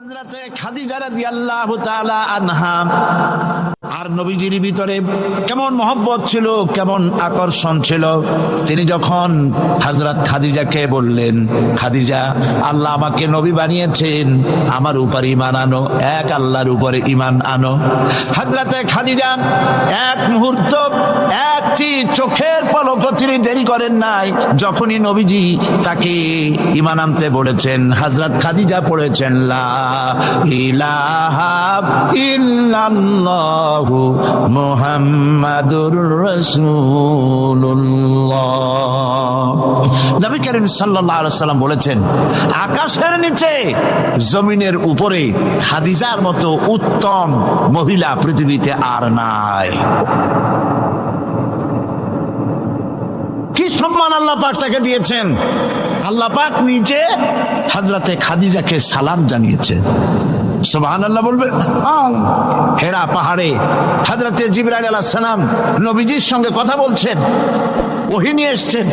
হযরতে খাদিজা রাদিয়াল্লাহু তাআলা আনহা আর নবীজির ভিতরে কেমন মহব্বত ছিল, কেমন আকর্ষণ ছিল। তিনি যখন হযরত খাদিজাকে বললেন, খাদিজা, আল্লাহ আমাকে নবী বানিয়েছেন, আমার উপর ঈমান আনো, এক আল্লাহর উপরে ঈমান আনো। হযরতে খাদিজা এক মুহূর্ত, একটি চোখের পলকও তিনি দেরি করেন নাই। যখনই নবীজি তাকে ঈমান আনতে বলেছেন, হযরত খাদিজা পড়েছেন লা ইলাহা ইল্লাল্লাহু মুহাম্মাদুর রাসূলুল্লাহ। নবী করিম সাল্লাল্লাহু আলাইহি ওয়াসাল্লাম বলেছেন, আকাশের নিচে জমিনের উপরে খাদিজার মতো উত্তম মহিলা পৃথিবীতে আর নাই। কি সম্মান আল্লাহ পাক তাকে দিয়েছেন। আল্লাহ পাক নিজে হযরতে খাদিজাকে সালাম জানিয়েছেন। সুবহানাল্লাহ বলবেন। হেরা পাহাড়ে হযরতে জিবরাইল আলাইহিস সালাম নবীজির সঙ্গে কথা বলছেন, ওহী নিয়ে এসেছেন।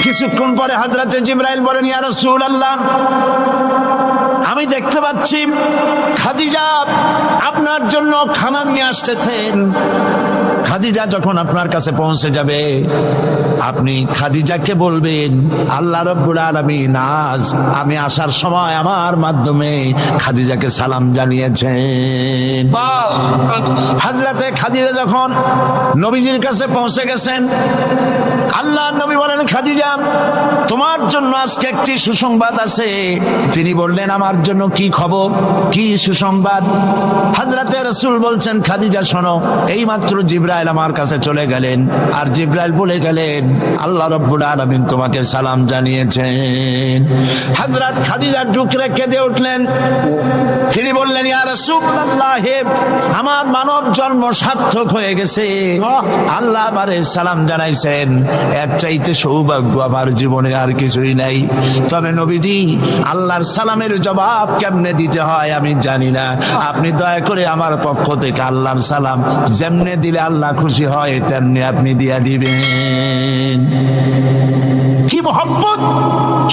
কিছুক্ষণ পরে হযরতে জিবরাইল বলেন, ইয়া রাসূলুল্লাহ, আমি দেখতে পাচ্ছি খাদিজা আপনার জন্য খানা নিয়ে আসতেছেন। খাদিজা যখন আপনার কাছে পৌঁছে যাবে, আপনি খাদিজাকে বলবেন, আল্লাহ রাব্বুল আলামিন আজ আমি আসার সময় আমার মাধ্যমে খাদিজাকে সালাম জানিয়েছেন। হযরতে খাদিজা যখন নবীজির কাছে পৌঁছে গেছেন, আল্লাহর নবী বলেন, খাদিজা, তোমার জন্য আজকে একটি সুসংবাদ আছে। তিনি বললেন, আমার জন্য কি খবর, কি সুসংবাদ? হযরতে রাসূল বলছেন, খাদিজা শোনো, এইমাত্র জিবরাইল আমার কাছে চলে গেলেন, আর জিবরাইল বলে গেলেন, আল্লাহ রাব্বুল আলামিন তোমাকে সালাম জানিয়েছেন। হযরত খাদিজা ডুকরে কেঁদে উঠলেন। তিনি বললেন, ইয়া রাসূলুল্লাহ, আমার মানব জন্ম সার্থক হয়ে গেছে। আল্লাহ আমারে সালাম জানাইছেন, এর চাইতে সৌভাগ্য আমার জীবনে আর কিছুই নাই। তবে নবীজি, আল্লাহর সালামের জবাব কেমনে দিতে হয় আমি জানি না। আপনি দয়া করে আমার পক্ষ থেকে আল্লাহর সালাম যেমনে দিলে আল্লাহ খুশি হয় তেমনি আপনি দিয়া দিবেন। কি মহব্বত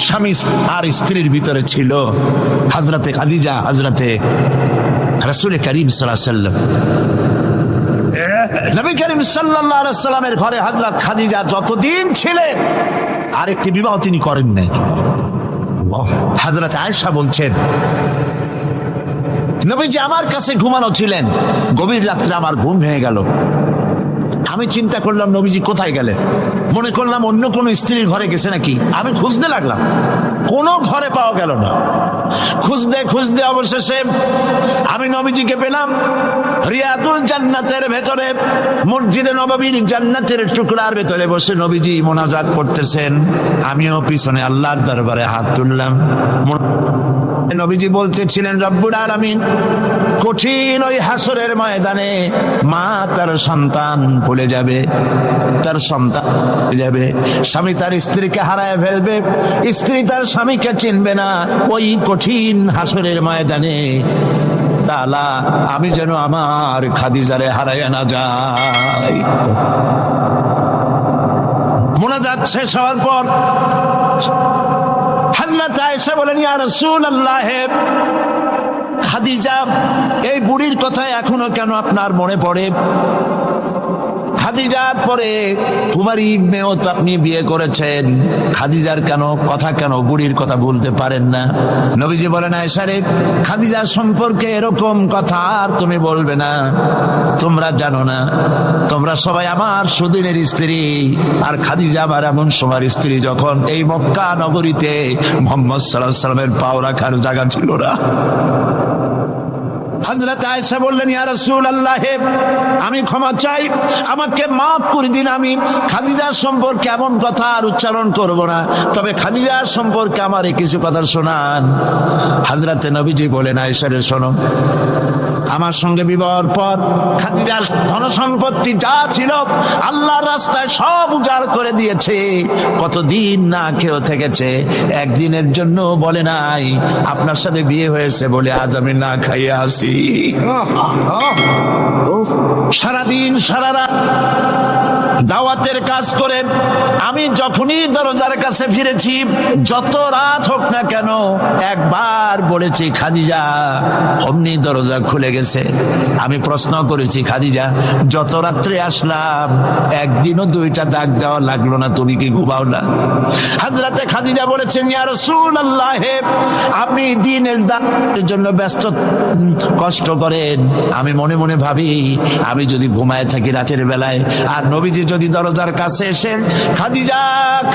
স্বামী আর স্ত্রীর ভিতরে ছিল। হযরতে খাদিজা হযরতে রাসূল করিম সাল্লাল্লাহু আলাইহি ওয়াসাল্লাম, নবী করিম সাল্লাল্লাহু আলাইহি ওয়াসাল্লামের ঘরে হযরত খাদিজা যতদিন ছিলেন আরেকটি বিবাহ তিনি করেন নাই। হযরত আয়েশা বলছেন, নবীজি আমার কাছে ঘুমানো ছিলেন, গভীর রাত্রে আমার ঘুম ভেঙে গেল। আমি চিন্তা করলাম নবীজি কোথায় গেলেন, মনে করলাম অন্য কোন স্ত্রীর ঘরে গেছে নাকি। আমি খুঁজতে লাগলাম, কোনো ঘরে পাওয়া গেল না। খুঁজতে খুঁজতে অবশেষে আমি নবীজিকে পেলাম রিয়াদুল জান্নাতের ভেতরে, মসজিদে নববীর জান্নাতের টুকরার ভেতরে বসে নবীজি মোনাজাত করতেছেন। আমিও পিছনে আল্লাহর দরবারে হাত তুললাম। নবীজি বলতেছিলেন, রব্বুল আলামিন কঠিন ওই হাসরের ময়দানে মা তার সন্তান ভুলে যাবে, তার সন্তান ভুলে যাবে, স্বামী তার স্ত্রীকে হারায় ফেলবে, স্ত্রী তার স্বামীকে চিনবে না। ওই কঠিন হাসরের ময়দানে তাআলা আমি যেন আমার খাদিজারে হারায় না যাই। মোনাজাত শেষ হওয়ার পর হযরত আয়েশা বলেন, ইয়া রাসূলুল্লাহ, খাদিজা এই বুড়ির কথা এখনো কেন আপনার মনে পড়ে? খাদিজার পরে কুমারী মেয়েও তো আপনি বিয়ে করেছেন, খাদিজার কেন বুড়ির কথা ভুলতে পারেন না? নবীজি বলেন, আয়েশা রে, খাদিজার সম্পর্কে এরকম কথা আর তুমি বলবে না। তোমরা জানো না, তোমরা সবাই আমার সুদিনের স্ত্রী, আর খাদিজা আমার এমন সময়ের স্ত্রী যখন এই মক্কা নগরীতে মুহাম্মদ সাল্লাল্লাহু আলাইহি ওয়াসাল্লামের পাও রাখার জায়গা ছিল না। হযরত আয়েশা বললেন, ইয়া রাসূলুল্লাহ, আমি ক্ষমা চাই, আমাকে মাফ করে দিন। আমি খাদিজার সম্পর্কে এমন কথা আর উচ্চারণ করব না, তবে খাদিজার সম্পর্কে আমার কিছু কথা শোনান। হযরতে নবীজি বলেন, আয়েশা রে শোনো, আমার সঙ্গে বিবাহের পর খাদিজার ধন সম্পত্তি যা ছিল আল্লাহর রাস্তায় সব উজাড় করে দিয়েছে। কতদিন না খেয়ে থেকেছে, একদিনের জন্য বলে নাই আপনার সাথে বিয়ে হয়েছে বলে আজ আমি না খাইয়ে আসি। সারাদিন সারা রাত দাওয়াতের কাজ করে আমি যখনই দরজার কাছে ফিরেছি, যত রাত হোক না কেন, একবার বলেছি খাদিজা, অমনি দরজা খুলে গেছে। আমি প্রশ্ন করেছি, খাদিজা যত রাত্রে আসলাম একদিনও দুইটা দাগ দেওয়া লাগলো না, তুমি কি ঘুমাও না? হযরতে খাদিজা বলেছেন, ইয়া রাসূলুল্লাহ, আপনি দিনের দাওয়াতের জন্য ব্যস্ত, কষ্ট করেন, আমি মনে মনে ভাবি আমি যদি ঘুমায় থাকি রাতের বেলায়, আর নবীজি যদি দরজার কাছে এসে খাদিজা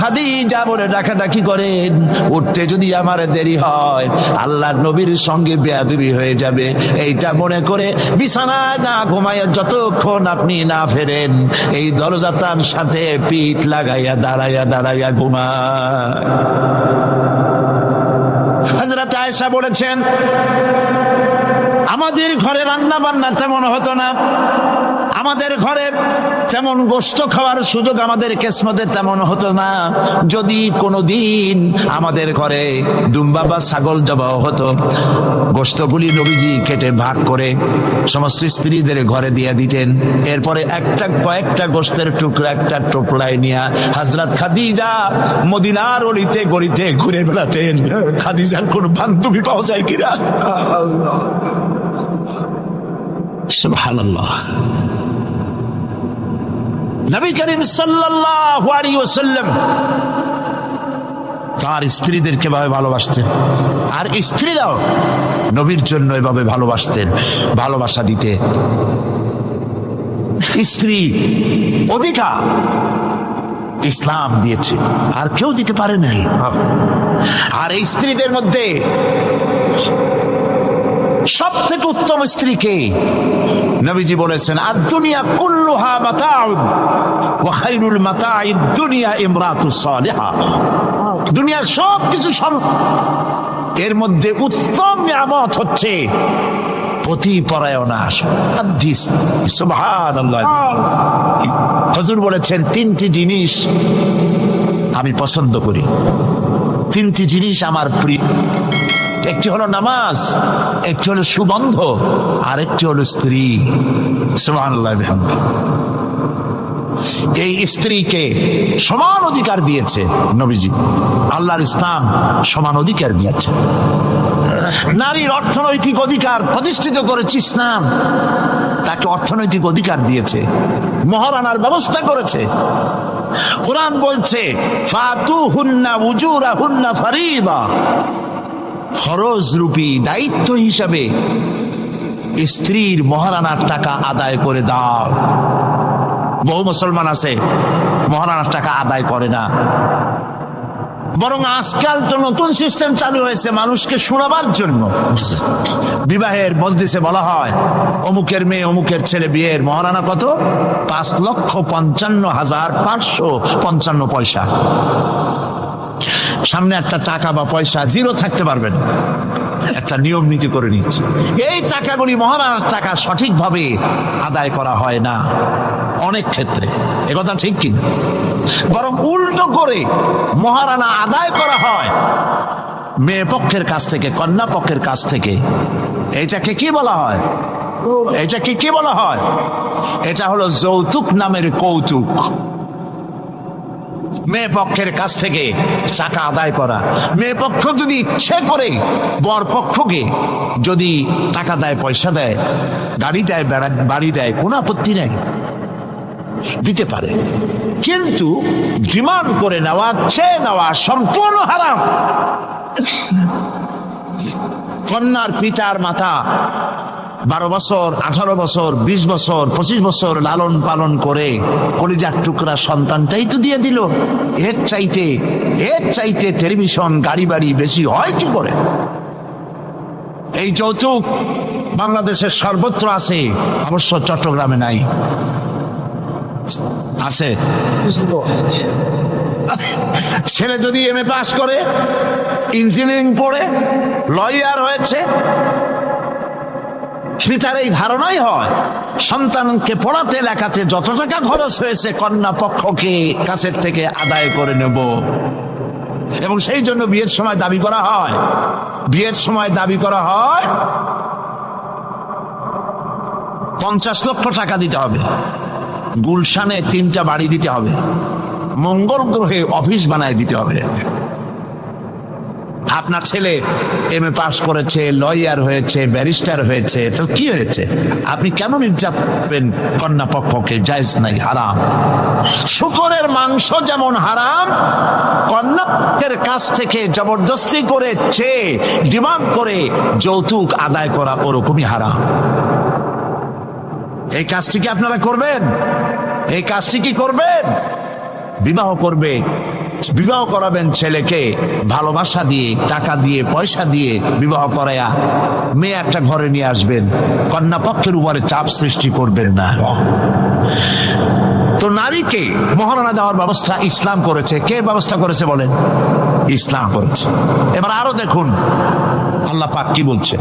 খাদিজা বলে ডাকাডাকি করেন, উঠতে যদি আমার দেরি হয় আল্লাহর নবীর সঙ্গে বেয়াদবি হয়ে যাবে, এইটা মনে করে বিছানায় না ঘুমায় যতক্ষণ আপনি না ফেরেন এই দরজাটার সাথে পিঠ লাগাইয়া দাঁড়াইয়া দাঁড়াইয়া ঘুমায়। হযরত আয়েশা বলেছেন, আমাদের ঘরে রান্না বান্না তেমন হতো না, আমাদের ঘরে তেমন গোশত খাওয়ার সুযোগ আমাদের কিসমতে তেমন হতো না। যদি কোনোদিন আমাদের ঘরে দুম্বা বা ছাগল জবাহ হতো, গোশতগুলি নবীজি কেটে ভাগ করে সমস্ত স্ত্রীদের ঘরে দিয়ে দিতেন। এরপরে কয়েকটা গোশতের টুকরা একটা টুকরায় নিয়ে হযরত খাদিজা মদিনার অলিতে গলিতে ঘুরে বেড়াতেন। খাদিজার কোন বান্ধবী পাওয়া যায় কিনা? সুবহানাল্লাহ। নবী করিম সাল্লাল্লাহু আলাইহি ওয়াসাল্লাম তার স্ত্রীদেরকে ভাবে ভালোবাসতেন, আর স্ত্রীরাও নবীর জন্য এভাবে ভালোবাসতেন, ভালোবাসা দিতে। স্ত্রী অধিকার ইসলাম দিয়েছে, আর কেউ দিতে পারে নাই। আর এই স্ত্রীদের মধ্যে সব থেকে উত্তম স্ত্রীকে নবীজি বলেছেন, আদ-দুনিয়া কুল্লুহা মাতাউন ওয়া খায়রুল মাতাইদ দুনিয়া ইমরাতুস সালিহা। দুনিয়ার সবকিছু এর মধ্যে উত্তম নিয়ামত হচ্ছে পতিপরায়ণা। সুবহানাল্লাহ। হুজুর বলেছেন, তিনটি জিনিস আমি পছন্দ করি, তিনটি জিনিস আমার প্রিয়। একটি হলো নামাজ, একটি হলো সুগন্ধ, আর একটি হলো স্ত্রী। সুবহানাল্লাহ। এই স্ত্রীকে সমান অধিকার দিয়েছে নবীজি, আল্লাহর ইসলাম সমান অধিকার দিয়েছে। নারীর অর্থনৈতিক অধিকার প্রতিষ্ঠিত করেছে ইসলাম, তাকে অর্থনৈতিক অধিকার দিয়েছে, মহারানার ব্যবস্থা করেছে। কোরআন বলছে, ফাতুহুন্না উজুরাহুন্না ফারিদা, ফরজ রূপী দায়িত্ব হিসাবে স্ত্রীর মহারানার টাকা আদায় করে দাও। বহু মুসলমান আছে মহারানার টাকা আদায় করে না, বরং আজকাল তো নতুন সিস্টেম চালু হয়েছে মানুষকে শোনাবার জন্য। বিবাহের মজলিসে বলা হয়, অমুকের মেয়ে অমুকের ছেলে বিয়ের মহারানা কত? 5,55,555 পয়সা। সামনে একটা টাকা বা পয়সা জিরো থাকতে পারবেন, একটা নিয়ম নীতি করে নিচ্ছে। এই টাকাগুলি মহারানার টাকা সঠিকভাবে আদায় করা হয় না অনেক ক্ষেত্রে, একথা ঠিক কিনা? বরং উল্টো করে মহারানা আদায় করা হয় মেয়ে পক্ষের কাছ থেকে, কন্যা পক্ষের কাছ থেকে। এইটাকে কি বলা হয়? এটাকে কি বলা হয়? এটা হলো যৌতুক নামের কৌতুক। মেয়ে পক্ষের কাছ থেকে টাকা আদায় করা। মেয়ে পক্ষ যদি ইচ্ছে করে বর পক্ষকে যদি টাকা দেয়, পয়সা দেয়, গাড়ি দেয়, বাড়ি দেয়, কোনো আপত্তি নেই, দিতে পারে। কিন্তু ডিমান্ড করে নেওয়া, চেয়ে নেওয়া সম্পূর্ণ হারাম। কন্যার পিতার মাতা 12 বছর, 18 বছর, 20 বছর, 25 বছর লালন পালন করে কলিজার টুকরা সন্তানটাই তো দিয়ে দিল। এর চাইতে টেলিভিশন, গাড়ি বাড়ি বেশি হয় কি করে? এই যৌতুক বাংলাদেশের সর্বত্র আছে, অবশ্য চট্টগ্রামে নাই, আছে। ছেলে যদি MA পাস করে, ইঞ্জিনিয়ারিং পড়ে, লয়ার হয়েছে, পিতার এই ধারণাই হয় সন্তানকে পড়াতে লেখাতে যত টাকা খরচ হয়েছে কন্যা পক্ষকে কাছের থেকে আদায় করে নেব। এবং সেই জন্য বিয়ের সময় দাবি করা হয় 50 লক্ষ টাকা দিতে হবে। গুলশানে 3টা বাড়ি দিতে হবে, মঙ্গল গ্রহে অফিস বানায় দিতে হবে। আপনার ছেলে MA পাস করেছে, লয়ার হয়েছে, ব্যারিস্টার হয়েছে, তো কি হয়েছে? আপনি কেন নির্যাতন কন্যা পক্ষকে? জায়েজ নাই, হারাম। শুকরের মাংস যেমন হারাম, কন্যাপক্ষের কাছ থেকে জবরদস্তি করে চেয়ে ডিমান্ড করে যৌতুক আদায় করা ওরকমই হারাম। এই কাজটি কি আপনারা করবেন? এই কাজটি কি করবেন? বিবাহ করবে, বিবাহ করাবেন ছেলেকে ভালোবাসা দিয়ে, টাকা দিয়ে, পয়সা দিয়ে বিবাহ করায়া মেয়ে একটা ঘরে নিয়ে আসবেন, কন্যা পক্ষের উপরে চাপ সৃষ্টি করবেন না। তো নারীকে মহারণা দেওয়ার ব্যবস্থা ইসলাম করেছে। কে ব্যবস্থা করেছে বলেন? ইসলাম করেছে। এবার আরো দেখুন আল্লাহ পাক কি বলছে,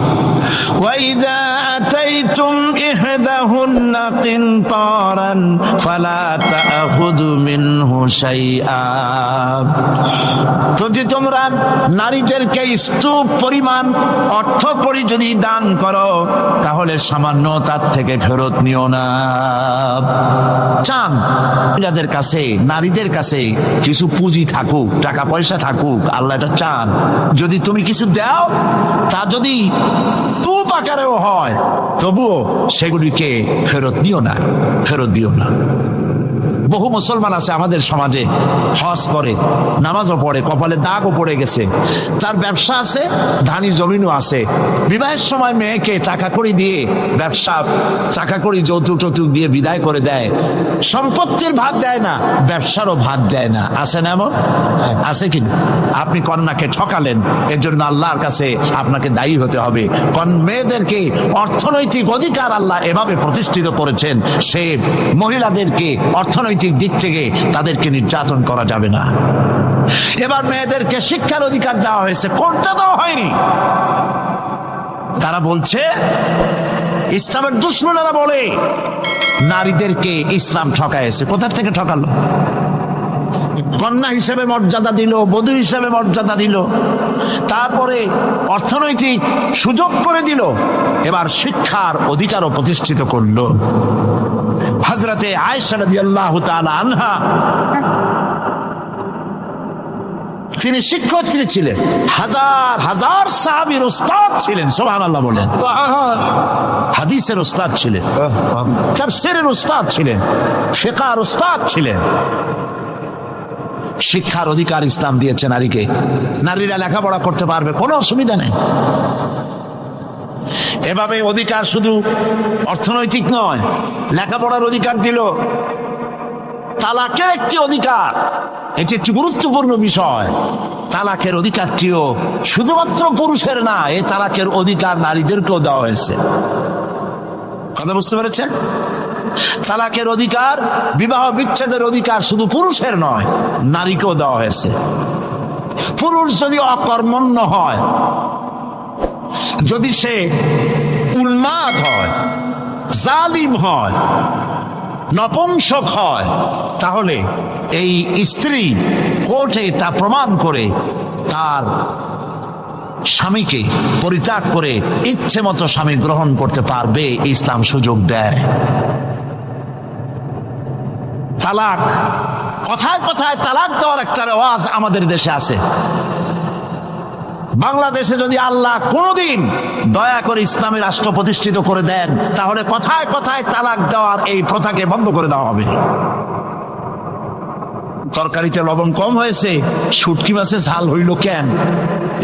ওয়াইদা আতাইতুম ইহদাহুন্না কিনতারান ফালা তাখুযু মিনহু শাইআ। যদি তোমরা নারীদেরকে স্তূপ পরিমাণ অর্থ পরি যদি দান করো, তাহলে সামান্য তার থেকে ফেরত নিও না। চান মহিলাদের কাছে, নারীদের কাছে কিছু পুঁজি থাকুক, টাকা পয়সা থাকুক, আল্লাহ এটা চান। যদি তুমি কিছু দাও, তা যদি তুপ আকারেও হয়, তবুও সেগুলিকে ফেরত নিও না, ফেরত দিও না। বহু মুসলমান আছে আমাদের সমাজে, হজ করে, নামাজও পড়ে, কপালে দাগও পড়ে গেছে, তার ব্যবসা আছে, ধানি জমিনও আছে, বিবাহের সময় মেয়েকে টাকা কড়ি দিয়ে, ব্যবসা টাকা কড়ি যৌতুক টৌতুক দিয়ে বিদায় করে দেয়, সম্পত্তির ভাগ দেয় না, ব্যবসারও ভাগ দেয় না। আছে না এমন? আছে কি? আপনি কন্যাকে ঠকালেন, এর জন্য আল্লাহর কাছে আপনাকে দায়ী হতে হবে। মেয়েদেরকে অর্থনৈতিক অধিকার আল্লাহ এভাবে প্রতিষ্ঠিত করেছেন, সে মহিলাদেরকে অর্থনৈতিক দিক থেকে তাদেরকে নির্যাতন করা যাবে না। এবার মেয়েদেরকে শিক্ষার অধিকার দেওয়া হয়েছে, কোনটা দেওয়া হয়নি? তারা বলছে, ইসলামের দুশমনেরা বলে নারীদেরকে ইসলাম ঠকাইছে। কোথা থেকে ঠকালো? কন্যা হিসেবে মর্যাদা দিল, বধূ হিসেবে মর্যাদা দিল, তারপরে অর্থনৈতিক সুযোগ করে দিল, এবার শিক্ষার অধিকারও প্রতিষ্ঠিত করলো। হযরতে আয়েশা রাদিয়াল্লাহু তাআলা আনহা, তিনি শিক্ষয়িত্রী ছিলেন, হাজার হাজার সাহাবীর উস্তাদ ছিলেন। সুবহানাল্লাহ বলেন। হাদিসের উস্তাদ ছিলেন, তাফসীরের উস্তাদ ছিলেন, ফিকহের উস্তাদ ছিলেন। শিক্ষার অধিকার ইসলাম দিয়েছে নারীকে। নারীরা লেখাপড়া করতে পারবে, কোনো অসুবিধা নেই। এভাবে অধিকার শুধু অর্থনৈতিক নয়, লেখাপড়ার অধিকার দিল, তালাকের একটি অধিকার, এটি একটি গুরুত্বপূর্ণ বিষয়। তালাকের অধিকারটিও শুধুমাত্র পুরুষের না, এই তালাকের অধিকার নারীদেরকেও দেওয়া হয়েছে। কথা বুঝতে পেরেছেন? তালাকের অধিকার, বিবাহ বিচ্ছেদের অধিকার শুধু পুরুষের নয়, নারীকেও দেওয়া হয়েছে। পুরুষ যদি অকর্মণ্য হয়, যদি সে উন্মাদ হয়, জালিম হয়, নপুংসক হয়, তাহলে এই স্ত্রী কোর্টে তা প্রমাণ করে তার স্বামীকে পরিত্যাগ করে ইচ্ছে মতো স্বামী গ্রহণ করতে পারবে, ইসলাম সুযোগ দেয়। তালাক, কথায় কথায় তালাক দেওয়ার একটা রেওয়াজ আমাদের দেশে আছে। বাংলাদেশে যদি আল্লাহ কোনদিন দয়া করে ইসলামী রাষ্ট্র প্রতিষ্ঠিত করে দেন, তাহলে কথায় কথায় তালাক দেওয়ার এই প্রথাকে বন্ধ করে দেওয়া হবে। তরকারিতে লবণ কম হয়েছে, শুটকি মাছে ঝাল হইল কেন,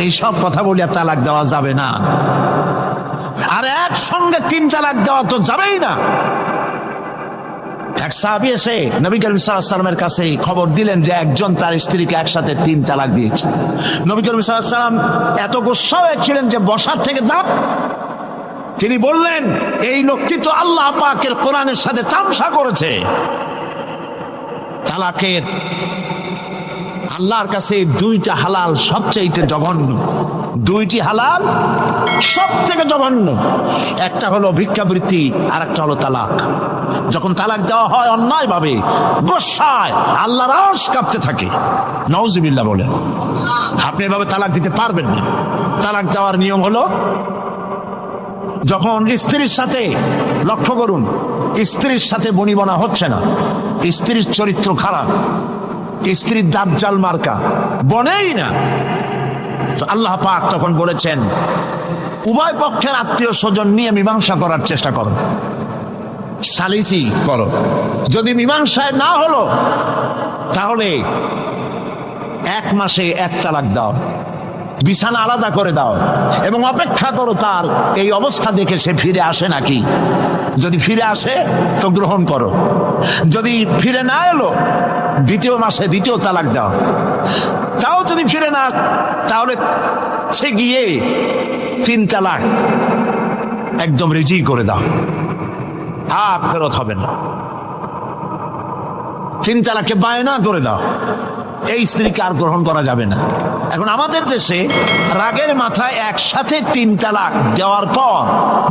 এই সব কথা বলিয়া তালাক দেওয়া যাবে না। আর একসঙ্গে 3 তালাক দেওয়া তো যাবেই না। এক সাহাবী এসে নবী করিম সাল্লাল্লাহু আলাইহি ওয়াসাল্লামের কাছে খবর দিলেন যে একজন তার স্ত্রীকে একসাথে 3 তালাক দিয়েছে। নবী করিম সাল্লাল্লাহু আলাইহি ওয়াসাল্লাম এত গুসা হয়েছিলেন যে বসার থেকে দাঁত, তিনি বললেন, এই লোকটি তো আল্লাহ পাকের কোরআনের সাথে তামসা করেছে। তালাকের আল্লাহর কাছে 2টা হালাল সবচেয়ে জঘন্য, 2টি হালাল সব থেকে জঘন্য। একটা হলো ভিক্ষাবৃত্তি, আর একটা হলো তালাক। যখন তালাক দেওয়া হয় অন্যায় ভাবে, গোসায় আল্লাহর আরশ কাঁপতে থাকে। নাউজুবিল্লাহ বলে। আপনি এভাবে তালাক দিতে পারবেন না। তালাক দেওয়ার নিয়ম হলো যখন স্ত্রীর সাথে, লক্ষ্য করুন, স্ত্রীর সাথে বনিবনা হচ্ছে না, স্ত্রীর চরিত্র খারাপ, স্ত্রীর দাজ্জাল মার্কা, বনেই না, তো আল্লাহ পাক তখন বলেছেন উভয় পক্ষের আত্মীয় স্বজন নিয়ে মীমাংসা করার চেষ্টা করো, সালিসি করো। যদি মীমাংসায় না হলো তাহলে 1 মাসে 1 তালাক দাও, বিছানা আলাদা করে দাও এবং অপেক্ষা করো তার এই অবস্থা দেখে সে ফিরে আসে নাকি। যদি ফিরে আসে তো গ্রহণ করো, যদি ফিরে না এলো 2য় মাসে 2য় তালাক দাও। তাও যদি ফিরে না, তাহলে সে গিয়ে 3 তালাক একদম রেজি করে দাও, আর ফেরত হবে না। 3 তালাকে বায়না করে দাও, এই স্ত্রীকে আর গ্রহণ করা যাবে না। এখন আমাদের দেশে রাগের মাথায় একসাথে 3 তালাক দেওয়ার পর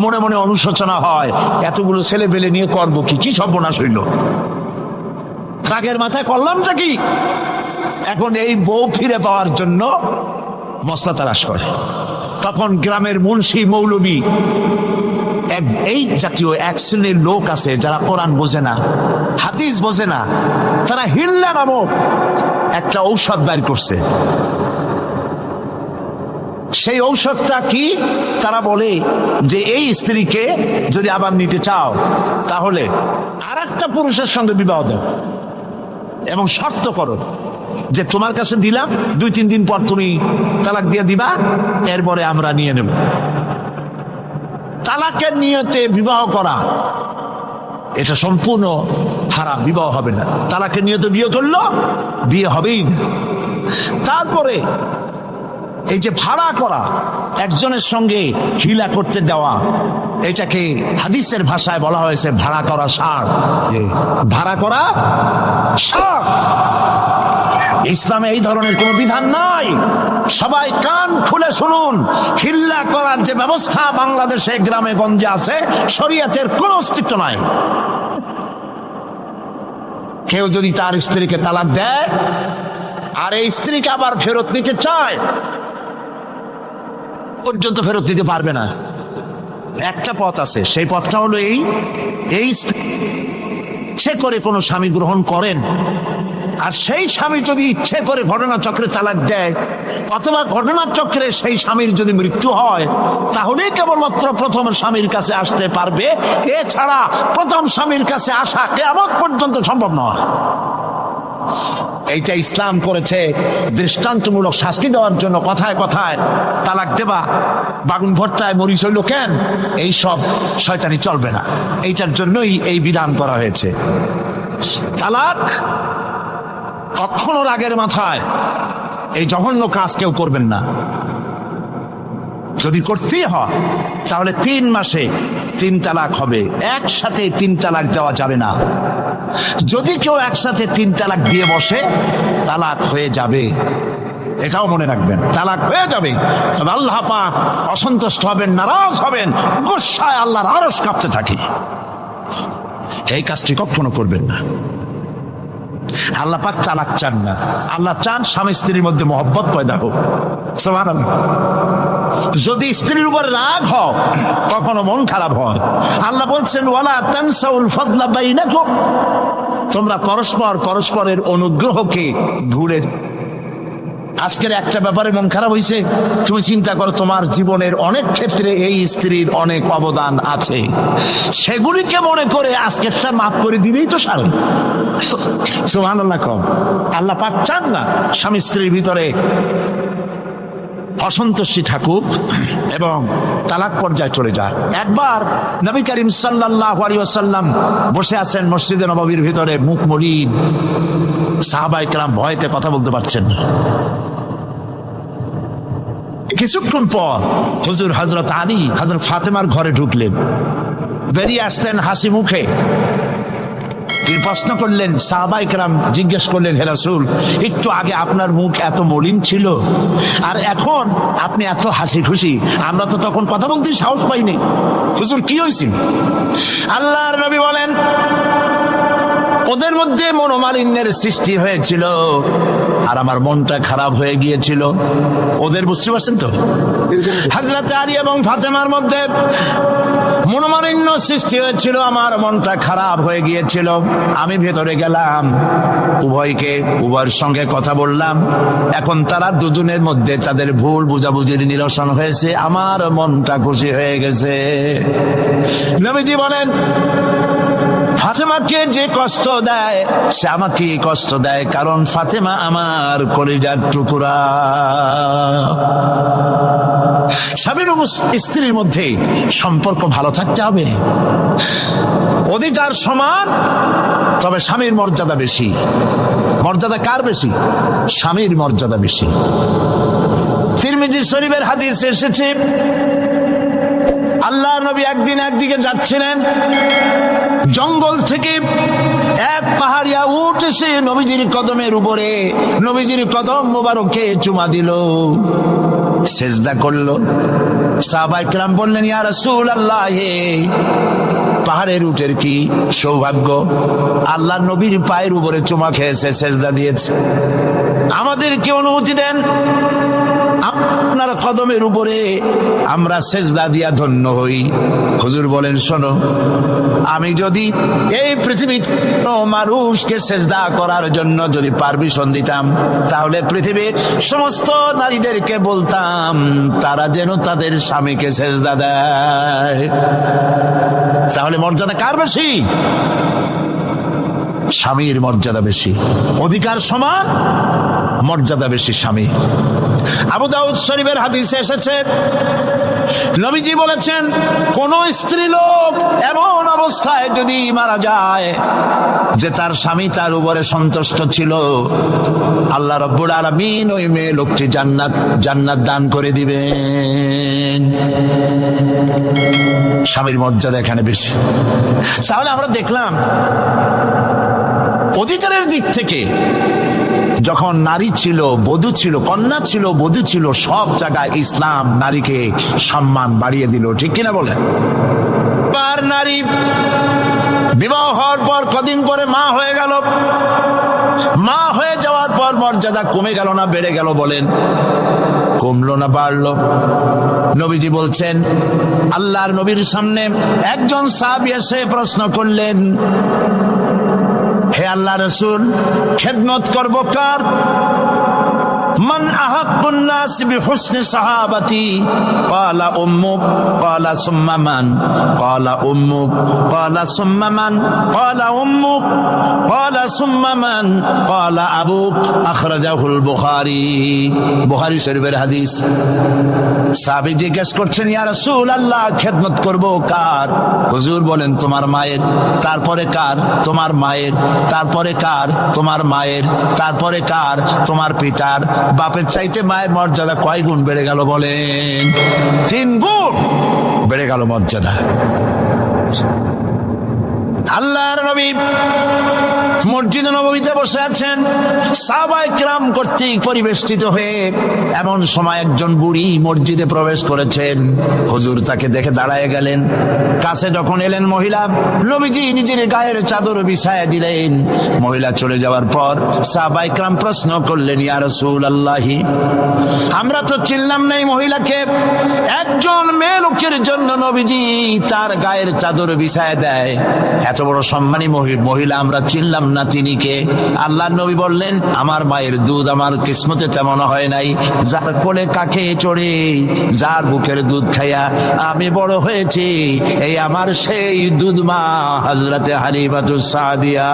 মনে মনে অনুশোচনা হয়, এতগুলো ছেলে পেলে নিয়ে করবো কি, কি সর্বনাশ হইল, রাগের মাথায় করলামটা কি। এখন এই বউ ফিরে পাওয়ার জন্য মশলা তালাশ করে। তখন গ্রামের মুন্সি মৌলবী, এই জাতীয় 1 শ্রেণীর লোক আছে যারা কোরআন বোঝে না, হাদিস বোঝে না, তারা হিল্লা নামক একটা ঔষধ বের করছে। সেই ঔষধটা কি? তারা বলে যে এই স্ত্রীকে যদি আবার নিতে চাও তাহলে আরেকটা পুরুষের সঙ্গে বিবাহ দাও এবং শর্ত করো যে তোমার কাছে দিলাম, 2-3 দিন পর তুমি তালাক দিয়ে দিবা, এরপরে আমরা নিয়ে নেব। তালাকের নিয়তে বিবাহ করা এটা সম্পূর্ণ হারাম, বিবাহ হবে না। তালাকের নিয়তে বিয়ে করলো, বিয়ে হবেই না। তারপরে এই যে ভাড়া করা, একজনের সঙ্গে হিলা করতে দেওয়া, এটাকে হাদিসের ভাষায় বলা হয়েছে ভাড়া করা ষাঁড়। ভাড়া করা ষাঁড়। ইসলামে এই ধরনের কোন বিধান নাই। সবাই কান খুলে শুনুন, হিল্লা করার যে ব্যবস্থা বাংলাদেশে গ্রামে গঞ্জে আছে, শরীয়তের কোন অস্তিত্ব নাই। কেউ যদি তার স্ত্রীকে তালাক দেয় আর এই স্ত্রীকে আবার ফেরত নিতে চায়, পর্যন্ত ফেরত দিতে পারবে না। একটা পথ আছে, সেই পথটা হলো এই ইচ্ছে করে কোনো স্বামী গ্রহণ করেন, আর সেই স্বামী যদি ইচ্ছে করে ঘটনাচক্রে তালাক দেয় অথবা ঘটনাচক্রে সেই স্বামীর যদি মৃত্যু হয়, তাহলে কেবলমাত্র প্রথম স্বামীর কাছে আসতে পারবে। এছাড়া প্রথম স্বামীর কাছে আসা কিয়ামত পর্যন্ত সম্ভব নয়। এইটা ইসলাম করেছে দৃষ্টান্তমূলক শাস্তি দেওয়ার জন্য। কথায় কথায় তালাক দেবা, বাগুন ভর্তায় মরিচ হইল কেন, এই সব শয়তানি চলবে না। এইটার জন্যই এই বিধান করা হয়েছে। তালাক কখনো রাগের মাথায় এই জঘন্য কাজ কেউ করবেন না। যদি করতেই হয় তাহলে 3 মাসে 3 তালাক হবে, একসাথে 3 তালাক দেওয়া যাবে না। যদি কেউ একসাথে 3 তালাক দিয়ে বসে, তালাক হয়ে যাবে, এটাও মনে রাখবেন, তালাক হয়ে যাবে। তবে আল্লাহ পাক অসন্তুষ্ট হবেন, নারাজ হবেন, গোসায় আল্লাহর আরশ কাঁপতে থাকে। এই কাজটি কখনো করবেন না। আল্লাহ পাক তালাক চান না, আল্লাহ চান স্বামী স্ত্রীর মধ্যে মহব্বত পয়দা হোক। সুবহানাল্লাহ। যদি স্ত্রীর উপর রাগ হয়, কখনো মন খারাপ হয়, আল্লাহ বলছেন ওয়ালা তানসাউল ফাদলা বাইনাকুম, তোমরা পরস্পরের অনুগ্রহকে ভুলে। আজকের একটা ব্যাপারে মন খারাপ হয়েছে, তুমি চিন্তা করো তোমার জীবনের অনেক ক্ষেত্রে এই স্ত্রীর অনেক অবদান আছে, সেগুলিকে মনে করে আজকের সব মাফ করে দিলেই তো সারে। সুবহানাল্লাহ। কম আল্লাহ পাক চান না স্বামী স্ত্রীর ভিতরে অসন্তুষ্টি থাকুক এবং তালাক পর্যায়ে চলে যায়। একবার নবী করিম সাল্লাল্লাহু আলাইহি ওয়াসাল্লাম বসে আছেন মসজিদে নববীর ভিতরে, মুখ মলিন, সাহাবায়ে কেরাম ভয়তে কথা বলতে পারছেন না। কিছুক্ষণ পর হুজুর হযরত আলী হযরত ফাতেমার ঘরে ঢুকলেন, বেরিয়ে আসতেন হাসি মুখে। তিনি প্রশ্ন করলেন, সাহাবায়ে কেরাম জিজ্ঞেস করলেন, হে রাসূল, একটু আগে আপনার মুখ এত মলিন ছিল আর এখন আপনি এত হাসি খুশি, আমরা তো তখন কথা বলতে সাহস পাইনি। হুজুর কি হয়েছিল? আল্লাহর নবী বলেন, ওদের মধ্যে মনোমালিন্যের সৃষ্টি হয়েছিল আর আমার মনটা খারাপ হয়ে গিয়েছিল। ওদের, বুঝতে পারছেন তো, হযরত আলী এবং ফাতেমার মধ্যে মনোমালিন্য সৃষ্টি হয়েছিল, আমার মনটা খারাপ হয়ে গিয়েছিল। আমি ভেতরে গেলাম, উভয়ের সঙ্গে কথা বললাম। এখন তারা দুজনের মধ্যে তাদের ভুল বুঝাবুঝির নিরসন হয়েছে, আমার মনটা খুশি হয়ে গেছে। নবীজি বলেন, ফাতেমাকে যে কষ্ট দেয় সে আমাকে কষ্ট দেয়, কারণ ফাতেমা আমার কলিজার টুকরা। স্বামী এবং স্ত্রীর মধ্যে সম্পর্ক ভালো থাকতে হবে, অধিকার সমান, তবে স্বামীর মর্যাদা বেশি। মর্যাদা কার বেশি? স্বামীর মর্যাদা বেশি। তিরমিজি শরীফের হাদিসে এসেছে, আল্লাহ নবী একদিন একদিকে যাচ্ছিলেন, জঙ্গল থেকে এক পাহাড়িয়া উট এসে নবীজির কদমের উপরে নবীজির কদম মোবারকে চুমা দিল, সেজদা করলো। সাহাবায়ে কেরাম বললেন, ইয়া রাসূলুল্লাহ, পাহাড়ের উটের কি সৌভাগ্য, আল্লাহ নবীর পায়ের উপরে চুমা খেয়েছে, সেজদা দিয়েছে। আমাদেরকে অনুমতি দেন, আপনার কদমের উপরে আমরা সেজদা দিয়া ধন্য হই। হুজুর বলেন, শোনো, আমি যদি এই পৃথিবীতে মানুষকে সেজদা করার জন্য যদি পারমিশন দিতাম, তাহলে পৃথিবীর সমস্ত নারীদেরকে বলতাম তারা যেন তাদের স্বামীকে সেজদা দেয়। তাহলে মর্যাদা কার বেশি? স্বামীর মর্যাদা বেশি। অধিকার সমান, মর্যাদা বেশি স্বামী। আবু দাউদ শরীফের হাদিসে এসেছে, নবীজি বলেছেন, কোন স্ত্রী লোক এমন অবস্থায় যদি মারা যায় যে তার স্বামী তার উপরে সন্তুষ্ট ছিল, আল্লাহ রাব্বুল আলামিন ওই মেয়ে লোকটি জান্নাত দান করে দিবেন। স্বামীর মর্যাদা এখানে বেশি। তাহলে আমরা দেখলাম অধিকারের দিক থেকে যখন নারী ছিল, বধূ ছিল, কন্যা ছিল, বধূ ছিল, সব জায়গায় ইসলাম নারীকে সম্মান বাড়িয়ে দিল, ঠিক কিনা বলেন? আর নারী বিবাহ হওয়ার পর কদিন পরে মা হয়ে গেল, মা হয়ে যাওয়ার পর মর্যাদা কমে গেল না বেড়ে গেল? বলেন, কমলো না বাড়লো? নবীজি বলছেন, আল্লাহর নবীর সামনে একজন সাহাবী এসে প্রশ্ন করলেন, হে আল্লাহ রাসূল, খেদমত করব কার? মান আহাক্কুন নাস বিহুসনি সাহাবাতি? ক্বালা উম্মুক। ক্বালা সুম্মা মান? ক্বালা উম্মুক। ক্বালা সুম্মা মান? ক্বালা উম্মুক। ক্বালা সুম্মা মান? ক্বালা আবুক। আখরাজাহুল বুখারী। বুখারী শরীফের হাদিস। সাহাবী জিজ্ঞেস করছেন, ইয়া রাসূলুল্লাহ, খেদমত করব কার? হুজুর বলেন, তোমার মায়ের। তারপরে কার? তোমার মায়ের। তারপরে কার? তোমার মায়ের। তারপরে কার? তোমার পিতার। বাপের চাইতে মায়ের মর্যাদা কয় গুণ বেড়ে গেল? বলেন, 3 গুণ বেড়ে গেল মর্যাদা। আল্লাহর নবী মসজিদে নববীতে বসে আছেন, সাহাবায়ে কিরাম কর্তৃক পরিবেষ্টিত হয়ে এমন সময় একজন বুড়ি মসজিদে প্রবেশ করেছেন। হুজুর তাকে দেখে দাঁড়ায় গেলেন। কাছে যখন এলেন মহিলা, নবীজি নিজের গায়ের চাদর বিছায়া দিলেন। মহিলা চলে যাওয়ার পর সাহাবায়ে কিরাম প্রশ্ন করলেন, ইয়া রাসূলুল্লাহ, আমরা তো চিনলাম না এই মহিলাকে। একজন মেয়ে লোকের জন্য নবীজি তার গায়ের চাদর বিছায়া দেয়, এত বড় সম্মানী মহিলা আমরা চিনলাম না, তিনি কে? আল্লাহর নবী বললেন, আমার মায়ের দুধ আমার কিসমতে তেমন হয় নাই, যার কোলে কাকে চড়ে, যার বুকের দুধ খাইয়া আমি বড় হয়েছি, এই আমার সেই দুধ মা হযরতে হালিমাতুস সাদিয়া।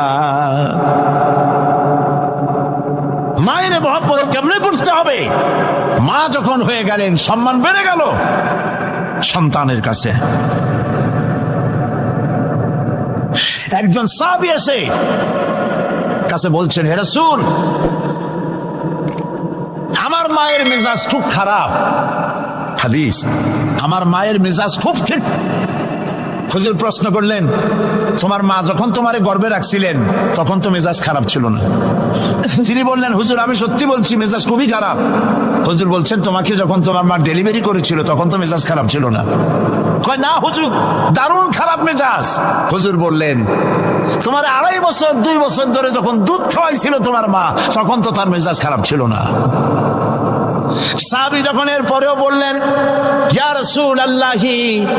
মায়ের মহব্বত কেমনে করতে হবে? মা যখন হয়ে গেলেন, সম্মান বেড়ে গেল সন্তানের কাছে। একজন সাহাবী এসে কাছে বলছেন, হে রাসূল, আমার মায়ের মেজাজ খুব খারাপ। হাদিস, আমার মায়ের মেজাজ খুব খারাপ। হুজুর প্রশ্ন করলেন, তোমার মা যখন তোমারে গর্ভে রাখছিলেন তখন তো মেজাজ খারাপ ছিল না? তিনি বললেন, হুজুর আমি সত্যি বলছি, মেজাজ খুবই খারাপ। হুজুর বলছেন, তোমাকে যখন তোমার মা ডেলিভারি করেছিল তখন তো মেজাজ খারাপ ছিল না? কয়, না হুজুর, দারুণ খারাপ মেজাজ। হুজুর বললেন, তোমার 2.5 বছর 2 বছর ধরে যখন দুধ খাওয়াইছিল তোমার মা, তখন তো তার মেজাজ খারাপ ছিল না। সাহাবী যখন এর পরেও বললেন, ইয়া রাসূলুল্লাহ,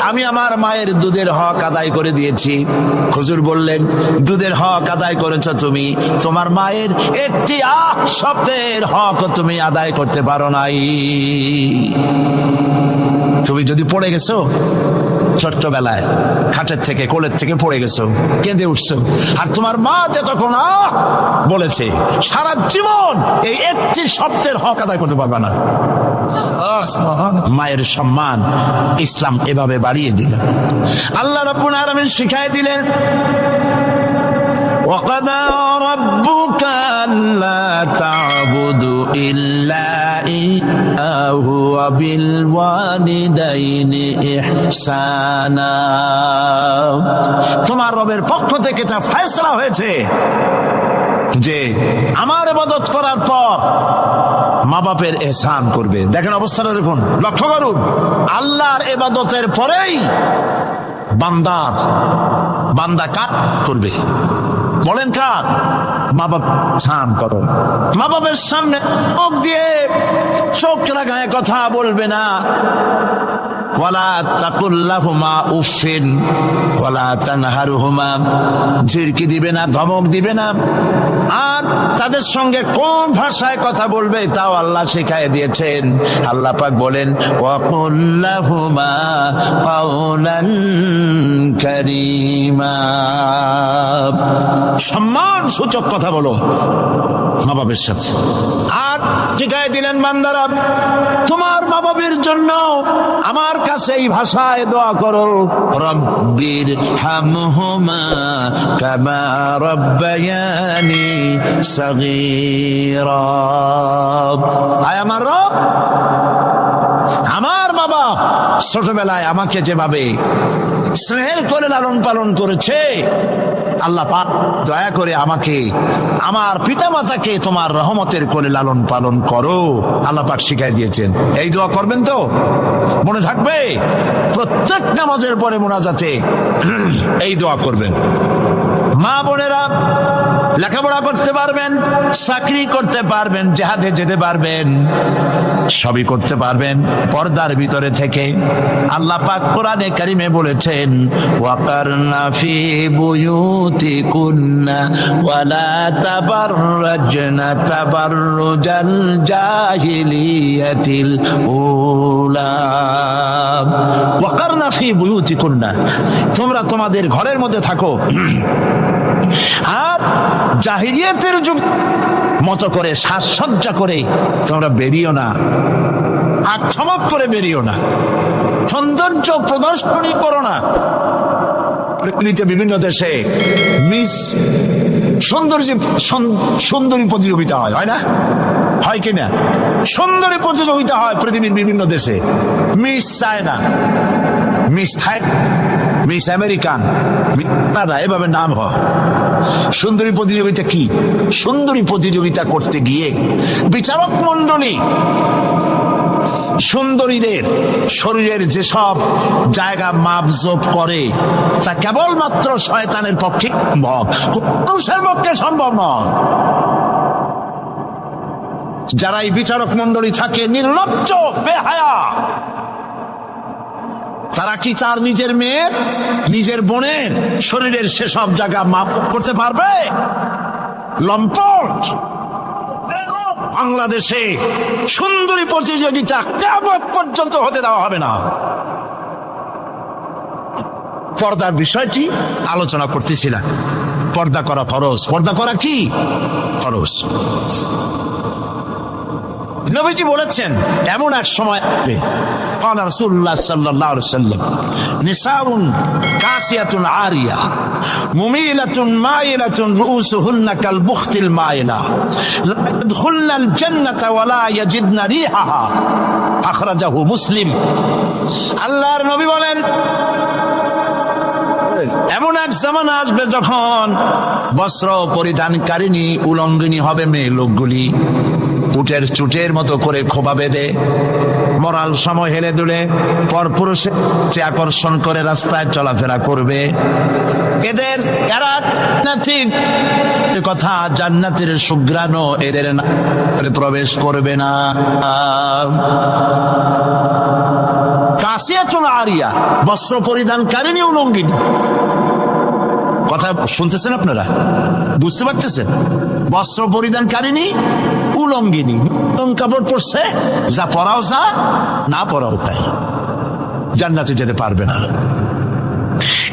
আমি আমার মায়ের দুধের হক আদায় করে দিয়েছি। হুজুর বললেন, দুধের হক আদায় করেছো তুমি, তোমার মায়ের একটি শব্দের হক তুমি আদায় করতে পারো নাই। তুমি যদি পড়ে গেছো ছোট্টবেলায়, খাটের থেকে কোলের থেকে পড়ে গেছো, কেঁদে উঠছো, আর তোমার মা যে তখন বলেছে, সারা জীবন এই একটি শব্দের হক আদায় করতে পারবে না। মায়ের সম্মান ইসলাম এভাবে বাড়িয়ে দিল। আল্লাহ রাব্বুল আলামিন শিখাই দিলেন, وَقَضَى رَبُّكَ أَلَّا تَعْبُدُوا إِلَّا إِيَّاهُ وَبِالْوَالِدَيْنِ إِحْسَانًا। তোমার রবের পক্ষ থেকে এটা ফয়সালা হয়েছে যে আমার ইবাদত করার পর মা বাপের ইহসান করবে। দেখেন অবস্থাটা, দেখুন, লক্ষ্য করুন, আল্লাহর ইবাদতের পরেই বান্দা কাজ করবে। বলেন কার? মা বাপ ছান করো। মা বাপের সামনে মুখ দিয়ে চোখ রাগায় কথা বলবে না। ওয়ালা তাকুল্লাহুমা উফিন ওয়ালা তানহারহুমা, ঝিড়কি দিবে না, ধমক দিবে না। আর তাদের সঙ্গে কোন ভাষায় কথা বলবে তাও আল্লাহ শিখাই দিয়েছেন। আল্লাহ পাক বলেন, ওয়াকুল্লাহুমা কাওলান কারীমা, সম্মান সূচক কথা বলো মা বাবার সাথে। আর শিখাই দিলেন, বান্দারা তোমার মা বাবার জন্য আমার কাছে এই ভাষায় দোয়া করো, রব্বির হামহুমা কামা রব্বায়ানি সগীরা। আয় আমার রব, আমার বাবা ছোটবেলায় আমাকে যেভাবে স্নেহের করে লালন পালন করেছে, আল্লাহ পাক দয়া করে আমাকে, আমার পিতা মাতাকে তোমার রহমতের কোলে লালন পালন করো। আল্লাহ পাক শিখাই দিয়েছেন। এই দোয়া করবেন তো? মনে থাকবে? প্রত্যেক নামাজের পরে মুনাজাতে এই দোয়া করবেন। মা বোনেরা লেখাপড়া করতে পারবেন, চাকরি করতে পারবেন, জিহাদে যেতে পারবেন, সবই করতে পারবেন পর্দার ভিতরে থেকে। আল্লাহ পাক কোরআনে কারিমে বলেছেন, ওয়াকারনা ফি বুয়ুতিকুন্না ওয়ালা তাবাররাজনা তাবাররুজাল জাহিলিয়াতিল উলা। ওয়াকারনা ফি বুয়ুতিকুন্না, তোমরা তোমাদের ঘরের মধ্যে থাকো, আর জাহিলিয়াতের যুগ মতো করে সাজসজ্জা করে তোমরা বেরিও না, আর চমক করে বেরিও না, সৌন্দর্য প্রদর্শনী করো না। পৃথিবীতে বিভিন্ন দেশে মিস সুন্দরী প্রতিযোগিতা হয় না? হয় কিনা? সুন্দরী প্রতিযোগিতা হয় পৃথিবীর বিভিন্ন দেশে। Miss China, miss Thailand, miss American, এভাবে নাম হয়। সুন্দরী প্রতিযোগিতা কি? সুন্দরী প্রতিযোগিতা করতে গিয়ে বিচারক মন্ডলী সুন্দরীদের শরীরের যেসব জায়গা মাপজোপ করে তা কেবলমাত্র শয়তানের পক্ষে সম্ভব, পুরুষের পক্ষে সম্ভব নয়। যারা এই বিচারক মন্ডলী থাকে নির্লজ্জ, বেহায়া, তারা কি তার নিজের মেয়ের, নিজের বোনের শরীরের সেসব জায়গা মাপ করতে পারবে? লম্পট। বাংলাদেশে সুন্দরী প্রতিযোগিতা কিয়ামত পর্যন্ত হতে দেওয়া হবে না। পর্দার বিষয়টি আলোচনা করতেছিলাম। পর্দা করা ফরজ। পর্দা করা কি? ফরজ। নবীজি বলেছেন, এমন এক সময় আসবে, قال رسول الله صلى الله عليه وسلم نساء كاسية عارية مميلة مائلة رؤوسهن كالبخت المائلة لا يدخلن الجنة ولا يجدن ريحها أخرجه مسلم। আল্লাহর নবী বলেন, এমন এক জামানা আসবে যখন বস্ত্র পরিধানকারিণী উলঙ্গিনী হবে মেয়ে লোকগুলি, উটের চুটের মতো করে খোপা বেঁধে মরাল সময় হেলে দুলে পরপুরুষে আকর্ষণ করে রাস্তায় চলাফেরা করবে। এদের এরা কথা জান্নাতের সুঘ্রাণ এদের প্রবেশ করবে না। কাসিয়াতুন আরিয়া, বস্ত্র পরিধানকারিণী উলঙ্গিনী। কথা শুনতেছেন আপনারা? বুঝতে পারতেছেন? বস্ত্র পরিধানকারিণী উলঙ্গিনী, কাপড় পরছে, যা পরাও যা, না পরাও তাই, জান্নাতে যেতে পারবে না।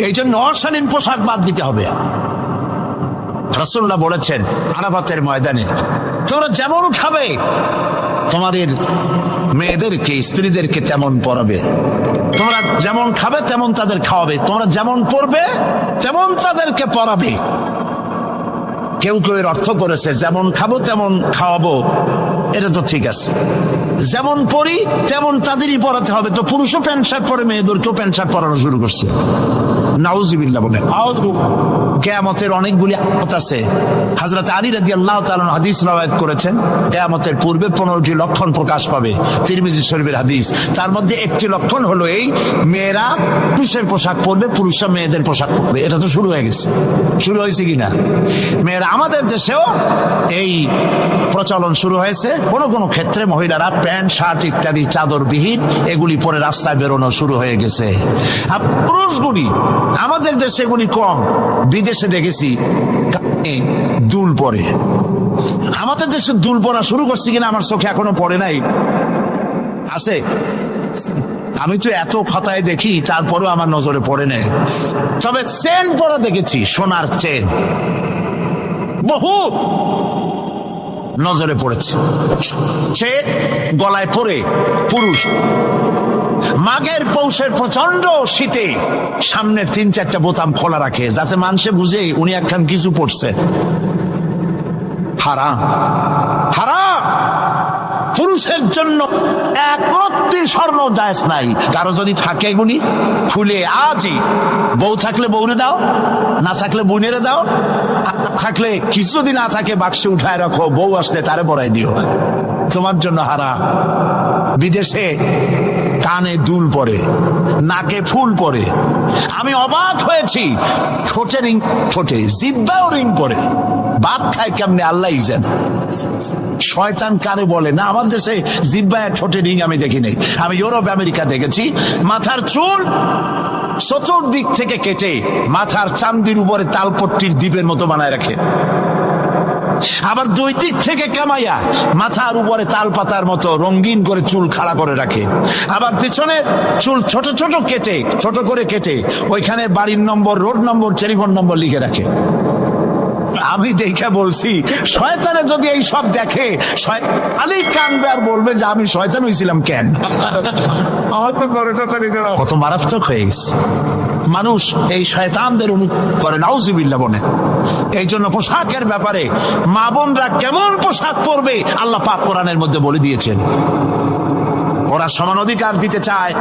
এই জন্য অশালীন পোশাক বাদ দিতে হবে। রাসূলুল্লাহ বলেছেন আরাফাতের ময়দানে, তোমরা যেমন খাবে তোমাদের মেয়েদেরকে স্ত্রীদেরকে তেমন পরাবে, তোমরা যেমন খাবে তেমন তাদের খাওয়াবে, তোমরা যেমন পরবে তেমন তাদেরকে পরাবে। কেউ কেউ এর অর্থ করেছে যেমন খাবো তেমন খাওয়াবো, এটা তো ঠিক আছে, যেমন পরি তেমন তাদেরই পরাতে হবে। তো পুরুষও প্যান্ট শার্ট পরে মেয়েদেরকেও প্যান্ট শার্ট পরানো শুরু করছে। নাউজুবিল্লাহ বলে। কিয়ামতের অনেকগুলি আয়াত আছে। হযরত আলী রাদিয়াল্লাহু তাআলা হাদিস রওয়ায়াত করেছেন, কিয়ামতের পূর্বে 15টি লক্ষণ প্রকাশ পাবে, তিরমিজি শরীফের হাদিস। তার মধ্যে একটি লক্ষণ হলো এই, মেয়েরা পুরুষের পোশাক পরবে, পুরুষরা মেয়েদের পোশাক পরবে। এটা তো শুরু হয়ে গেছে, শুরু হয়েছে কিনা? মেয়েরা আমাদের দেশেও এই প্রচলন শুরু হয়েছে। কোনো কোনো ক্ষেত্রে মহিলারা প্যান্ট শার্ট ইত্যাদি চাদরবিহীন এগুলি পরে রাস্তায় বেরোনো শুরু হয়ে গেছে। আর পুরুষগুলি আমাদের দেশে এগুলি কম, বিদেশে দেখেছি দুল পরে। আমাদের দেশে দুল পরা শুরু করছি কিনা আমার চোখে এখনো পড়ে নাই। আছে, আমি তো এত খাতায় দেখি তারপরেও আমার নজরে পড়ে নেই। তবে চেন পরা দেখেছি, সোনার চেন বহু নজরে পড়েছে। সে গলায় পরে পুরুষ মাঘের পৌষের প্রচন্ড শীতে সামনের 3-4টা বোতাম খোলা রাখে, যাতে মানুষে বুঝে উনি একখান কিছু পড়ছে। হারাম, হারাম। পুরুষের জন্য একরত্তি স্বর্ণ জায়েজ নাই। কারো যদি থাকে এগুলি খুলে আজই, বউ থাকলে বউরে দাও, না থাকলে বোনেরে দাও, থাকলে কিছু যদি না থাকে বাক্সে উঠায় রাখো, বউ আসলে তারে পরাই দিও, তোমার জন্য হারাম। বিদেশে কানে দুল পরে, নাকে ফুল পরে। আমি অবাক হয়েছি, ঠোঁটে রিং, ঠোঁটে জিহ্বাও রিং পরে। ভাত খায় কেমনে আল্লাহই জানে। শয়তান কারে বলে না, আমার দেশে জিহ্বায় ঠোঁটে রিং আমি দেখি নাই। আমি ইউরোপ আমেরিকা দেখেছি, মাথার চুল চতুর্দিক থেকে কেটে মাথার চান্দির উপরে তালপট্টির দ্বীপের মতো বানায় রাখে, আবার দুই দিক থেকে কামাইয়া মাথার উপরে তাল পাতার মতো রঙিন করে চুল খাড়া করে রাখে, আবার পিছনে চুল ছোট ছোট কেটে, ছোট করে কেটে ওইখানে বাড়ির নম্বর, রোড নম্বর, টেলিফোন নম্বর লিখে রাখে। আমি দেখে বলছি, শয়তানে যদি এই সব দেখে আলী কানবে আর বলবে যে আমি শয়তান হয়েছিলাম কেন। কত মারাত্মক হয়ে গেছে মানুষ, এই শয়তানদের অনুকরণ করে, নাউজুবিল্লাহ বলে। এই জন্য পোশাকের ব্যাপারে মা বোনরা কেমন পোশাক পরবে আল্লাহ পাক কোরআনের মধ্যে বলে দিয়েছেন। ওরা সমান অধিকার দিতে চায়,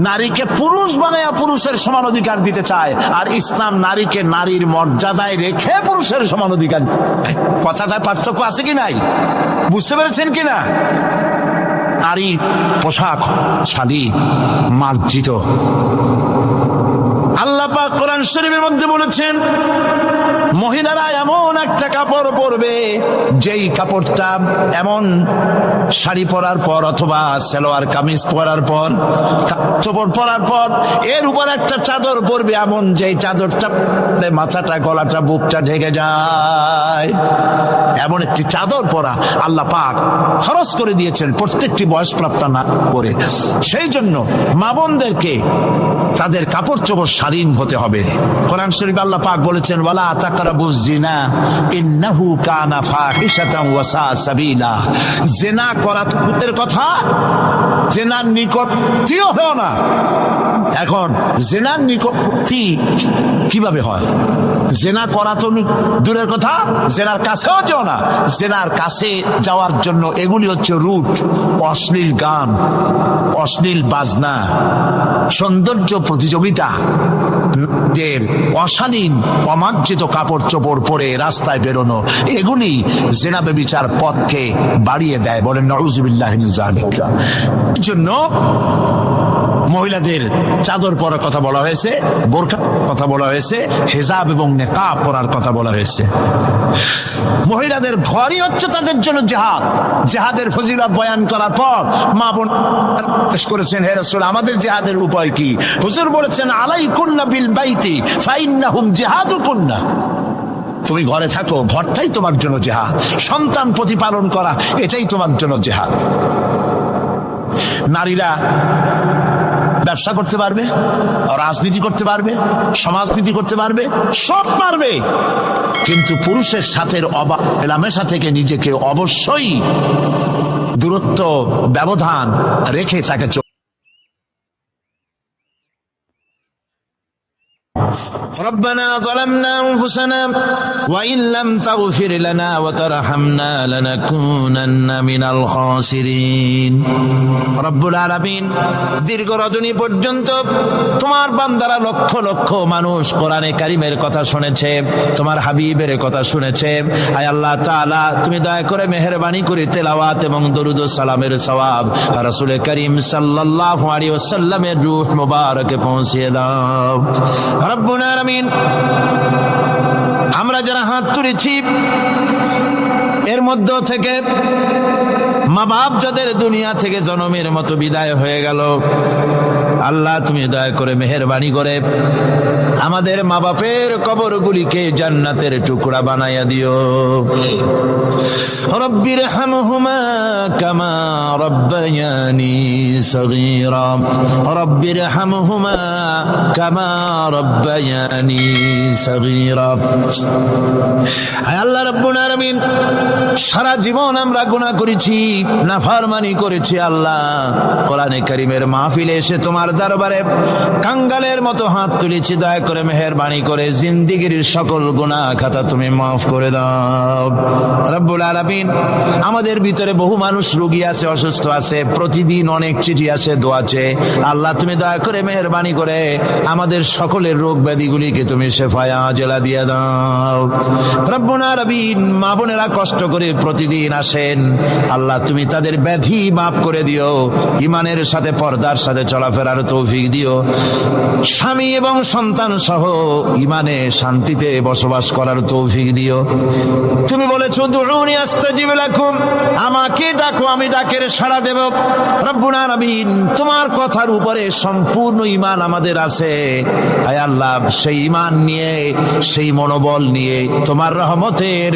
নারীকে পুরুষ বানায়া পুরুষের সমান অধিকার দিতে চায়, আর ইসলাম নারীকে নারীর মর্যাদায় রেখে পুরুষের সমান অধিকার। কথাটায় পার্থক্য আছে কি নাই? বুঝতে পেরেছেন কিনা? নারী পোশাক শালী মার্জিত। আল্লাহ পাক কোরআন শরীফের মধ্যে বলেছেন, মহিলারা এমন একটা কাপড় পরবে যেই কাপড়টা এমন শাড়ি পরার পর অথবা সালোয়ার কামিজ পরার পর, কাপড় পরার পর এর উপর একটা চাদর পরবে এমন যেই চাদরটা মাথাটা, গলাটা, বুকটা ঢেকে যায়। এমন একটি চাদর পরা আল্লাহ পাক খরচ করে দিয়েছেন প্রত্যেকটি বয়সপ্রাপ্ত না করে। সেই জন্য মা বোনদেরকে তাদের কাপড় চোপড় শালীন হতে হবে। কোরআন শরীফ আল্লাহ পাক বলেছেন, ওয়ালা তাকরাবুজ জিনা ইন্নাহু কানা ফাহিশাতান ওয়া সা সাবিলা। জিনা করার কথা, জিনার নিকটটিও হয় না। এখন জিনার নিকটটি কিভাবে হয়? জেনা করা তো দূরের কথা, জেনার কাছেও যাও না। জেনার কাছে যাওয়ার জন্য এগুলি হচ্ছে রুট, অশ্লীল গান, অশ্লীল বাজনা, সৌন্দর্য প্রতিযোগিতা, অশালীন অমার্জিত কাপড় চোপড় পরে রাস্তায় বেরোনো, এগুলি জিনা ব্যভিচার পথকে বাড়িয়ে দেয়। বলেন নাউযুবিল্লাহি মিন যালিক। এই জন্য মহিলাদের চাদর পরার কথা বলা হয়েছে, বোরকা কথা বলা হয়েছে, হিজাব এবং নিকাব পরার কথা বলা হয়েছে। মহিলাদের ঘরই হচ্ছে তাদের জন্য জিহাদ। জিহাদের ফজিলত বয়ান করার পর মা বোন জিজ্ঞেস করেছেন, হে রাসূল, আমাদের জিহাদের উপায় কি? হুজুর বলেছেন, আলাইকুন্না বিল বাইতি ফাইন্নাহুম জিহাদুকুন্না। তুমি ঘরে থাকো, ঘরটাই তোমার জন্য জিহাদ। সন্তান প্রতিপালন করা, এটাই তোমার জন্য জিহাদ। নারীরা ব্যবসা করতে পারবে, রাজনীতি করতে পারবে, সমাজনীতি করতে পারবে, সব পারবে, কিন্তু পুরুষের সাথে মেলামেশা থেকে নিজেকে অবশ্যই দূরত্ব ব্যবধান রেখে তাকে ربنا ظلمنا أنفسنا وإن لم تغفر لنا وترحمنا لنكونن من الخاسرين। রব্বুল আলামিন দীর্ঘ রজনী পর্যন্ত তোমার বান্দারা লক্ষ লক্ষ মানুষ কোরআনে কারীমের কথা শুনেছে, তোমার হাবিবের কথা শুনেছে। আয় আল্লাহ তাআলা, তুমি দয়া করে মেহেরবানি করে তেলাওয়াত এবং দরুদ ও সালামের সওয়াব রাসূল করিম সাল্লাল্লাহু আলাইহি ওয়াসাল্লামের রূহ মুবারকে পৌঁছিয়ে দাও। রব্বুল আলামিন, আমরা যারা হাত তুলেছি এর মধ্য থেকে মা বাপ যাদের দুনিয়া থেকে জন্মের মতো বিদায় হয়ে গেল, আল্লাহ তুমি দয়া করে মেহেরবানি করে আমাদের মা বাপের কবরগুলিকে জান্নাতের টুকরা বানাইয়া দিও। রব্বির হামহুমা কামা রব্বায়ানি সগীরা, রব্বির হামহুমা কামা রব্বায়ানি সগীরা। আয় আল্লাহ রব্বুল আলামিন, সারা জীবন আমরা গুনাহ করেছি, নাফরমানি করেছি। আল্লাহ, কোরআনে কারীমের মাহফিলে এসে তোমার দরবারে কাঙ্গালের মতো হাত তুলেছি, দয়া করে মেহেরবানি করে জিন্দেগীর সকল গুনাহ খাতা তুমি মাফ করে দাও। রব্বুল আলামিন, আমাদের ভিতরে বহু মানুষ রোগী আছে, অসুস্থ আছে, প্রতিদিন অনেক চিঠি আসে, দোয়া আছে। আল্লাহ তুমি দয়া করে মেহেরবানি করে আমাদের সকলের রোগ ব্যাধিগুলিকে তুমি শেফায়ে আজেলা দিয়ে দাও। রব্বুল আলামিন, মা বোনেরা কষ্ট করে প্রতিদিন আসেন, আল্লাহ তুমি তাদের ব্যাধি মাফ করে দিও, ইমানের সাথে পর্দার সাথে চলাফেরার তৌফিক দিও, স্বামী এবং সন্তান সহ ইমানে শান্তিতে বসবাস করার তৌফিক দিও। তুমি বলেছো, দুউনি আস্তাজিব লাকুম, আমাকে ডাকো আমি ডাকের সাড়া দেব। রব্বুল আলামিন, তোমার কথার উপরে সম্পূর্ণ ঈমান আমাদের আছে। আয় আল্লাহ, সেই ঈমান নিয়ে, সেই মনোবল নিয়ে তোমার রহমতের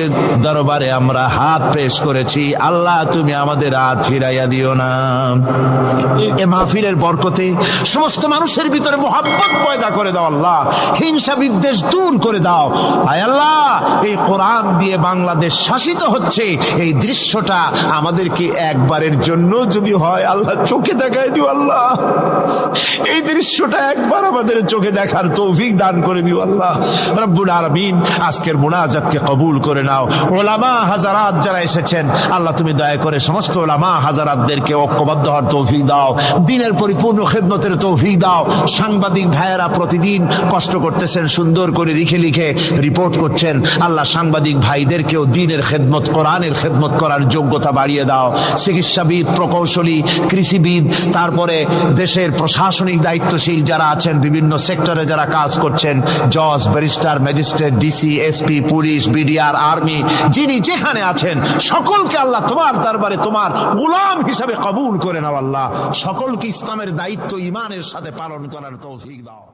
দরবারে আমরা হাত পেশ করেছি। আল্লাহ তুমি আমাদের হাত ফিরাইয়া দিও না। এ মাহফিলের বরকতে সমস্ত মানুষের ভিতরে মুহাব্বত পয়দা করে দাও আল্লাহ, হিংসা বিদ্বেষ দূর করে দাও। আয় আল্লাহ, এই কোরআন দিয়ে বাংলাদেশ শাসিত হচ্ছে, এই দৃশ্যটা আমাদেরকে একবারের জন্য যদি হয় আল্লাহ চোখে দেখায় দিও। আল্লাহ, এই দৃশ্যটা একবার আমাদের চোখে দেখার তৌফিক দান করে দিও। আল্লাহ রব্বুল আলামিন, আজকের মুনাজাতকে কবুল করে নাও। ওলামা হাজারাত যারা এসেছেন, আল্লাহ তুমি দয়া করে সমস্ত ওলামা হাজারাতদেরকে ঐক্যবদ্ধ হওয়ার তৌফিক দাও, দ্বীনের পরিপূর্ণ খেদমতের তৌফিক দাও। সাংবাদিক ভাইয়েরা প্রতিদিন কষ্ট করতেছেন, সুন্দর করে লিখে লিখে রিপোর্ট করছেন। আল্লাহ সাংবাদিক ভাইদেরকেও দ্বীনের খেদমত, কোরআনের খেদমত করার যোগ্যতা বাড়িয়ে দাও। চিকিৎসাবিদ, প্রকৌশলী, কৃষিবিদ, তারপরে দেশের প্রশাসনিক দায়িত্বশীল যারা আছেন, বিভিন্ন সেক্টরে যারা কাজ করছেন, জজ, barrister, magistrate, DC, SP, police, BDR, army, যিনি যেখানে আছেন সকলকে আল্লাহ তোমার দরবারে তোমার গোলাম হিসাবে কবুল করে নাও। আল্লাহ সকলকে ইসলামের দায়িত্ব ঈমানের সাথে পালন করার তৌফিক দাও।